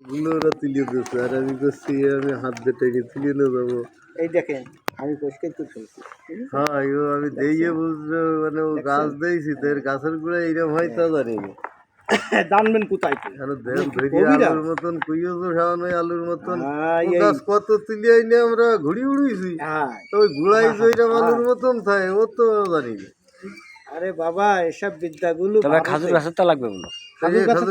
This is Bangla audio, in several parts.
গুলো ওরা তুলিয়ে দিচ্ছে আর আমি করছি আমি হাত দিয়ে টেনে তুলিয়ে নিয়ে যাবো। এই দেখেন আমি পরিষ্কার তো ফেলছি। হ্যাঁ আমি দিয়ে বুঝলো মানে ও গাছ দিয়েছি তো এর গাছের গুঁড়া এইরকম হয় তা জানি না। জানবেন কোথায় কি? আর দেন ধরি আলুর মতন কুইও তো সামান্য আলুর মতন ও এই গাছ কত তুলিয়ে নিয়ে আমরা ঘুরি উড়িয়েছি তো ওই গুড়াই যেটা আলুর মতন থাকে ও তো জানি না। আরে বাবা এসব বিদ্যাগুলো তবে খাজুর গাছের তা লাগবে বলো। খাজুর গাছের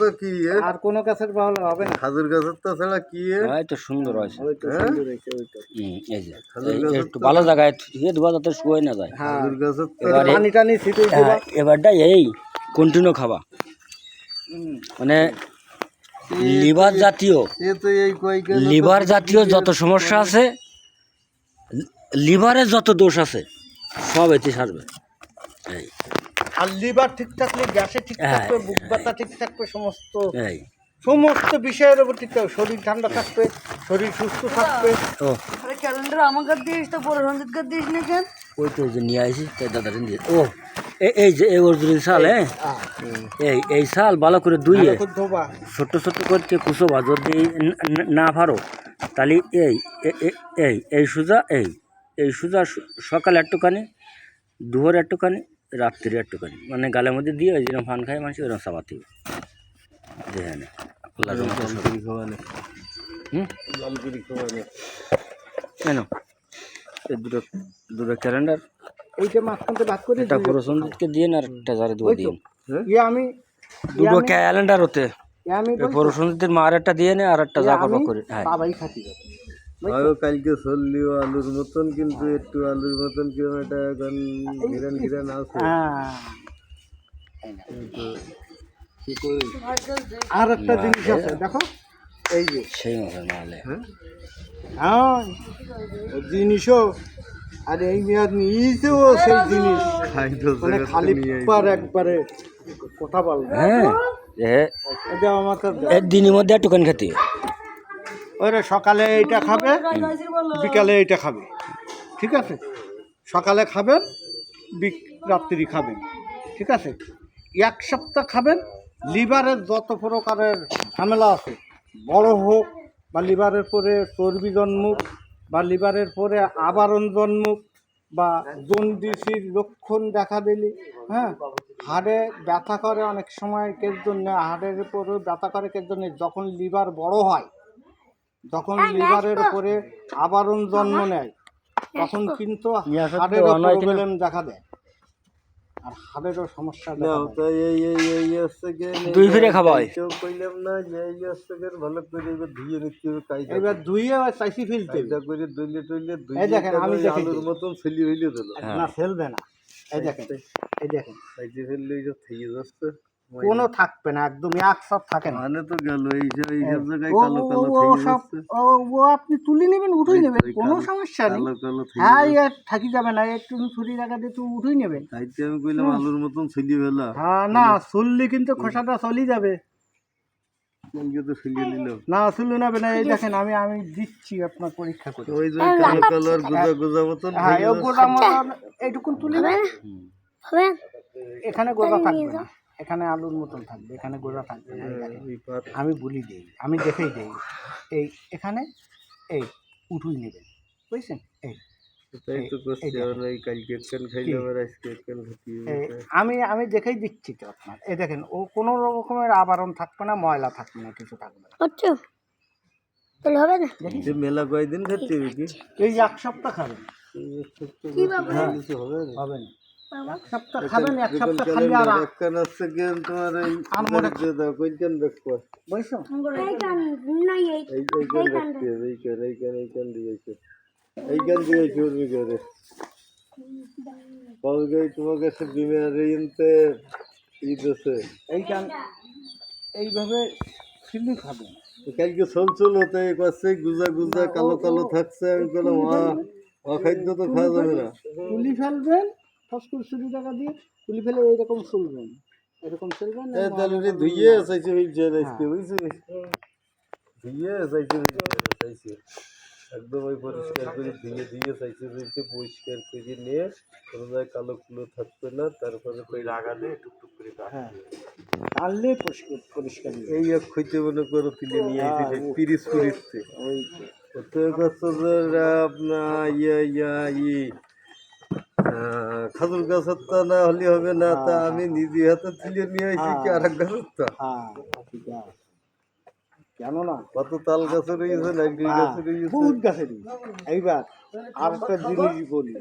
তো কি আর কোন গাছের ভালো হবে না। খাজুর গাছের তো ছাড়া কি এই তো সুন্দর হয়েছে। ওই তো সুন্দর হয়েছে ওই তো। এই যে একটু ভালো জায়গায় ধুয়ে দেওয়া যাতে শুয়ে না যায়। খাজুর গাছের পানি টানি ছিটিয়ে দিবা। এবারটা এই কন্টিনিউ খাবা মানে লিভার জাতীয় লিভার জাতীয় যত সমস্যা আছে লিভারের যত দোষ আছে সব এতে সারবে। এই আর লিভার ঠিক থাকলে গ্যাসে ঠিক থাকবে, বুক ব্যথা ঠিক থাকবে, সমস্ত এই সমস্ত বিষয়ের উপর ঠিক থাকবে, শরীর ঠান্ডা থাকবে, শরীর সুস্থ থাকবে। ও আরে ক্যালেন্ডার আমাকে দিস তো বড় সঞ্জিত কে দিস না কেন? ওই তো যে নিয়ে আসি তাই দাদাটা দিয়ে ও এই যে এই অর্জুনের শাল এই শাল ভালো করে ধুইয়ে ধোবা ছোট্ট ছোট্ট করতে কুচোবা যদি না পারো তাহলে এই সোজা এই সোজা সকালে একটুখানি দুপুরে একটুখানি রাত্রি একটুখানি মানে গালের মধ্যে দিয়ে ওই যেরকম ফান খায় মানুষ ওরকম চাপাতে হবে যে হ্যাঁ কেন এই দুটো ক্যালেন্ডার এইটা মাঝখানতে ভাগ করে একটা পরশনজিৎকে দিয়ে আর একটা যারে দুটো দিয়ে আমি দুটো ক্যালেন্ডার হতে আমি পরশনজিতের মার একটা দিয়ে নে আর একটা যা করবা করে হ্যাঁ বাবাই খাতি কালকে চললিও আলুর মতন কিন্তু একটু আলুর মতন কিরকম একটা এখন ঘিরান ঘিরান আছে। আর একটা জিনিস আছে দেখো এই যে সেই মাছের মালে হ্যাঁ জিনিসও আর এই মেয়াদ নিয়েছেও সেই জিনিস মানে খালি পার একবারে কথা বলবে হ্যাঁ এটা আমার এর দিনের মধ্যে একটুখানি খেতে ওরা সকালে এইটা খাবে বিকালে এইটা খাবে, ঠিক আছে? সকালে খাবেন রাত্রি খাবেন, ঠিক আছে? এক সপ্তাহ খাবেন। লিভারের যত প্রকারের ঝামেলা আছে বড় হোক বা লিভারের পরে চর্বি জন্মুক বা লিভারের পরে আবরণ জন্মুক বা জন্ডিসির লক্ষণ দেখা দিলি, হ্যাঁ হাড়ে ব্যথা করে অনেক সময় কের জন্য, হাড়ের উপরে ব্যথা করে কের জন্য যখন লিভার বড় হয়, যখন লিভারের উপরে আবরণ জন্ম নেয় তখন কিন্তু হাড়েরও প্রবলেম দেখা দেয় আর হাড়েরও সমস্যা দেখা দেয়। দুই ফিরে খাওয়াই কইলাম না যে এই হচ্ছে ভালো করে ধুয়ে নিতে হবে কাইদা এবার ধুইয়ে চাইছি ফেলতে করে দইলে টইলে এই দেখেন আমি আলুর মতন ফেলি হইলে দিল না ফেলবে না। এই দেখেন এই দেখেন সাইজে ফেললে এই যে থেকে যাচ্ছে কোনো থাকবে না, একদম এক সব থাকে না। মানে তো গেল এই সব জায়গায় ও কালো কালো ও থেকে সব যাচ্ছে ও আপনি তুলে নেবেন, উঠেই নেবেন, কোনো সমস্যা নেই। কালো কালো থেকে হ্যাঁ আর থাকি যাবে না, একটু ছুরি রাখা দিয়ে তুই উঠেই নেবেন। তাইতে আমি কইলাম আলুর মতন ছেলি ফেলা হ্যাঁ না চললে কিন্তু খোসাটা চলি যাবে কালকে তো ফেলিয়ে নিল না, চলে নেবে না। এই দেখেন আমি আমি দিচ্ছি আপনার পরীক্ষা করে। ওই যে কালো কালো আর গোজা গোজা মতন হ্যাঁ এই গোটা মতন এইটুকুন তুলে নেবেন, এখানে গোটা থাকবে না, এখানে আলুর মতন থাকবে, এখানে গোড়া থাকবে না। আমি বলি দিই, আমি দেখেই দিই এই এখানে এই উঠুই নেবেন, বুঝছেন? এই আমি আমি দেখেই দিচ্ছি তো আপনার। এই দেখেন ও কোনো রকমের আবরণ থাকবে না, ময়লা থাকবে না, কিছু থাকবে না। হবে না মেলা কয়েকদিন খাচ্ছি এই এক সপ্তাহ খাবেন, হবে না এক সপ্তাহ খাবেন, এক সপ্তাহ খালি আর তোমার তোমাকে এইভাবে চিনি খাবেন। কালকে চলছিল তাই করছে গুজা গুজা কালো কালো থাকছে আমি বললাম অখাদ্য তো খাওয়া যাবে না। তুলি ফেলবেন ফসকুর ছুরি টাকা দিয়ে তুলি ফেলে এইরকম চলবেন, এরকম চলবেন ধুইয়ে চাইছে বুঝছি ধুইয়ে চাইছে একদম ওই পরিষ্কার করে ধুয়ে ধুয়ে চাইছে পরিষ্কার করে নিয়ে কোনো জায়গায় কালো কুলো থাকবে না, তারপরে ওই লাগালে টুকটুক করে টানলে পরিষ্কার পরিষ্কার হয়ে যাবে। এই এক হইতে মনে করো তুলে নিয়ে আইছে হ্যাঁ, পিরিস পিরিসতে ওই ওতে কত যে আপনার খাজুর গাছের তা না হলে হবে না, তা আমি নিজে হাতে তুলে নিয়ে আইছি কি আর এক গাছের তা হ্যাঁ ঠিক আছে, কেননা কত তাল গাছের রয়েছে, নারকেল গাছের রয়েছে। বহুত গাছেরই। এইবার আর একটা জিনিস বলি,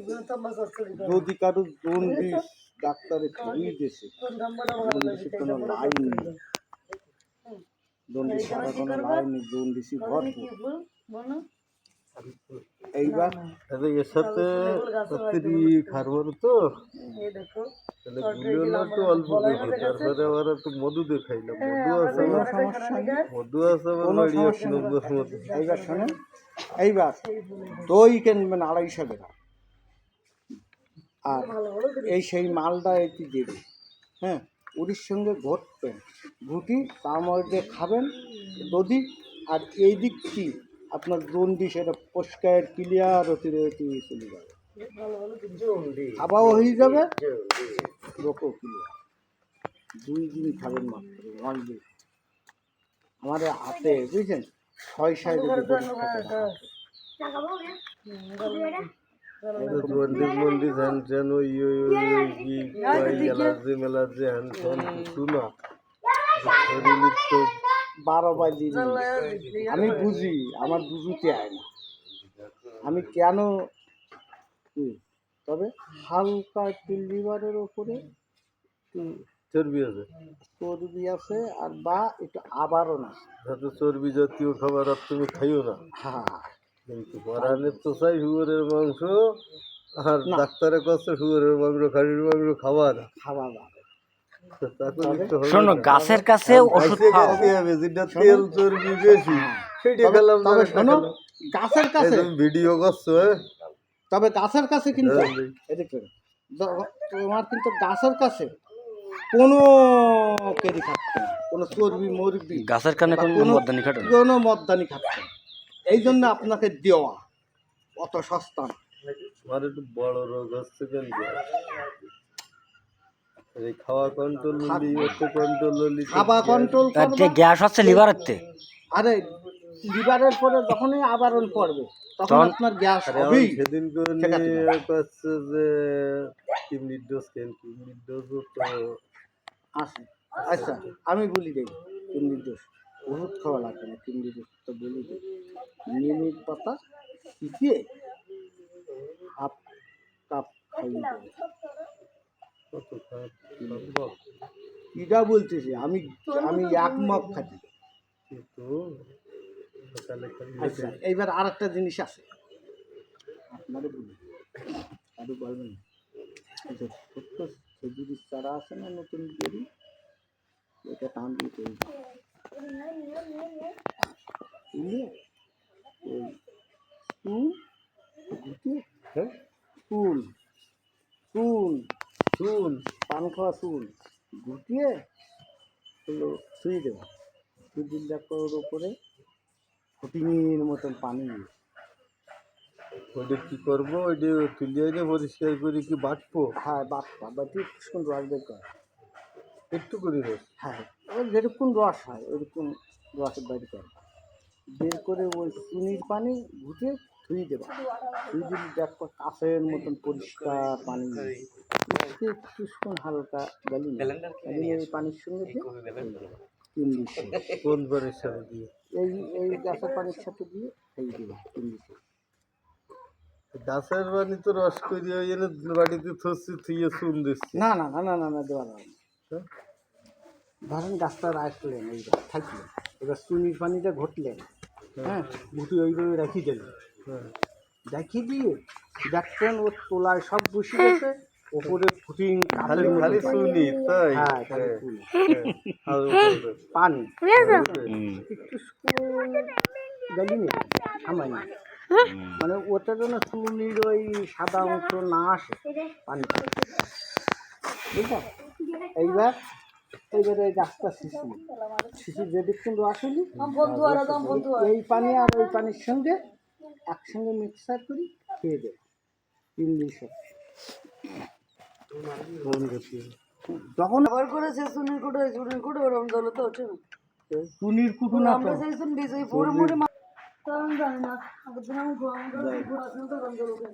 যদি কারো জন্ডিস ডাক্তারে খাইয়ে দিয়েছে, জন্ডিসের কোনো লাইন নেই, জন্ডিস ছাড়া কোনো লাইন নেই, জন্ডিসই ভরপুর। এইবার এর সাথে রাত্রি খারবার তো তাহলে গুলিও না একটু অল্প করে, তারপরে আবার একটু মধু দিয়ে খাইলাম। মধু আছে কোনো আমার, সমস্যা নেই, মধু আছে আমার কোনো বাড়ি এক সমস্যা নেই। নম্বর মধু। এইবার শোনেন, এইবার দই কিনবেন 250 টাকা, আর এই সেই মালটা এটি দেবে, হ্যাঁ, ওটির সঙ্গে ঘটবেন, ঘুটি তার মধ্যে খাবেন যদি, আর এই দিকটি আপনার জন্ডিস এটা পরিষ্কার ক্লিয়ার হতে চলে যাবে, খাওয়াও হয়ে যাবে, রোগও ক্লিয়ার। 2 দিন খাবেন মাত্র, 1 দিন। আমাদের হাতে বুঝছেন 6 যদি জন্ডিস মন্ডিস হ্যান ত্যান ওই কি এলার্জি মেলার্জি হ্যান ত্যান কিছু না, শরীরের তো 12 বাজি। আমি বুঝি, আমার বুঝতে হয় না আমি কেন, তবে হালকা একটু লিভারের ওপরে একটু চর্বি আছে, চর্বি আছে, আর বা একটু আবরণ আছে। যাতে চর্বি জাতীয় খাবার আর তুমি খাইও না। হ্যাঁ, কিন্তু পরাণের তো চাই শুয়োরের মাংস, আর না। ডাক্তারের কাছে শুয়োরের মাংস খাসির মাংস খাওয়া না, খাওয়া যাবে। তো তা করলে তো হবে শোনো, না। গাছের কাছে ওষুধ গাছে খাও। খেতে হবে, যেটা তেল চর্বি বেশি সেটা খেলাম না, তবে এটা শোনো, খেলাম। গাছের এই কাছে, তুমি ভিডিও করছো, তবে গাছের কাছে কিন্তু হ্যাঁ। এদিকে তোমার কিন্তু গাছের কাছে কোনো কেরি খাচ্ছে না, কোনো চর্বি মরবি, গাছের কানে বা কোনো মদ্দানি খাটো না। কোনো মদ্দানি খাচ্ছে না। এই জন্য আপনাকে দেওয়া অত সস্তা না। আমার একটু বড় রোগ হচ্ছে কেন কি? এই খাওয়া কন্ট্রোল হলি, অত কন্ট্রোল হলি, খাওয়া কন্ট্রোল তার যে করবে, গ্যাস হচ্ছে লিভারেতে, আরে লিভারের পরে যখনই আবরণ পড়বে তখন তখন- আপনার গ্যাস আরে আমার হবেই। সেদিন করে ঠিক আছে। নিয়ে কাছে যে কিডনির ডোজ কেন, কিডনির ডোজ তো আছে, আচ্ছা আমি বলি দেই, কিডনির দোষ ওষুধ খাওয়া লাগবে না, কিডনির দোষ তো বলি দিই, নিমির পাতা শিখিয়ে হাফ কাপ খাইয়ে দেবে। কত খারাপ এটা বলতেছি আমি, আমি এক মগ খাই। কিন্তু সকালে আচ্ছা এইবার আর একটা জিনিস আছে আপনাদের বলি, আরো বলবেন, এই যে ছোট্ট খেজুরির চারা আছে না, নতুন বেরি, এটা টান দিয়ে তৈরি বুঝলে, ওই চুন গুটিয়ে, হ্যাঁ চুন চুন শুন পান খাওয়া চুন গুটিয়ে হলো শুয়ে দেওয়া, সুদিন ডাক্তারের উপরে ফটিংয়ের মতন পানি দিয়ে, ওইটা কি করবো, ওইটা তুলে এনে পরিষ্কার করে কি বাটবো, হ্যাঁ বাচ্চা বাটি কিছুক্ষণ রস বের করে, একটু করে রস, হ্যাঁ ওই যেরকম রস হয় ওইরকম রসের বাইরে করে, বের করে ওই চিনির পানি ঘুটে ধুয়ে দেবা, ধুয়ে দিলে দেখো কাঁচের মতন পরিষ্কার পানি, কিছুক্ষণ হালকা গালি এই পানির সঙ্গে দিয়ে 3 দিন শেষ। কোন বারের সাথে দিয়ে এই এই গাছের পানির সাথে দিয়ে খেয়ে দেবা 3 দিন শেষ। গাছের বাড়ি তো রস করে এনে বাড়িতে থসি থুয়ে শুন দিচ্ছি। না না না না না না দেওয়া যাবে না। হ্যাঁ? ধরেন গাছটা রাখলেন, এই থাকলেন, এবার চিনির পানিটা ঘটলেন, হ্যাঁ গুটি ওইভাবে রেখে দিলেন, হ্যাঁ। রেখে দিয়ে দেখতেন ওর তোলায় সব বসে গেছে, ওপরে ফুটিং খালি খালি শুনি তাই, হ্যাঁ খালি হ্যাঁ, ফুল, হ্যাঁ। আর উপরে, পানি হুম, একটু গালি নেই থামাই না, মানে ওটা যেন চুনির ওই সাদা অংশ না আসে পানি, বুঝলেন? এইবার এইবারে এই গাছটা শিশু যেদিকক্ষণ আসেনি এই পানি আর ওই পানির সঙ্গে একসঙ্গে মিক্সার করি খেয়ে দেবে 3 দিন শেষ। কোন গতি তখন আবার করেছে সুনির কুটো ওরম জলে তো ওঠে না টুনির কুটু না তো আমরা সেই শুন বিজয়ী পরে মরে তা আমি জানি না আগের দিন আমি ঘোরা ঘোরা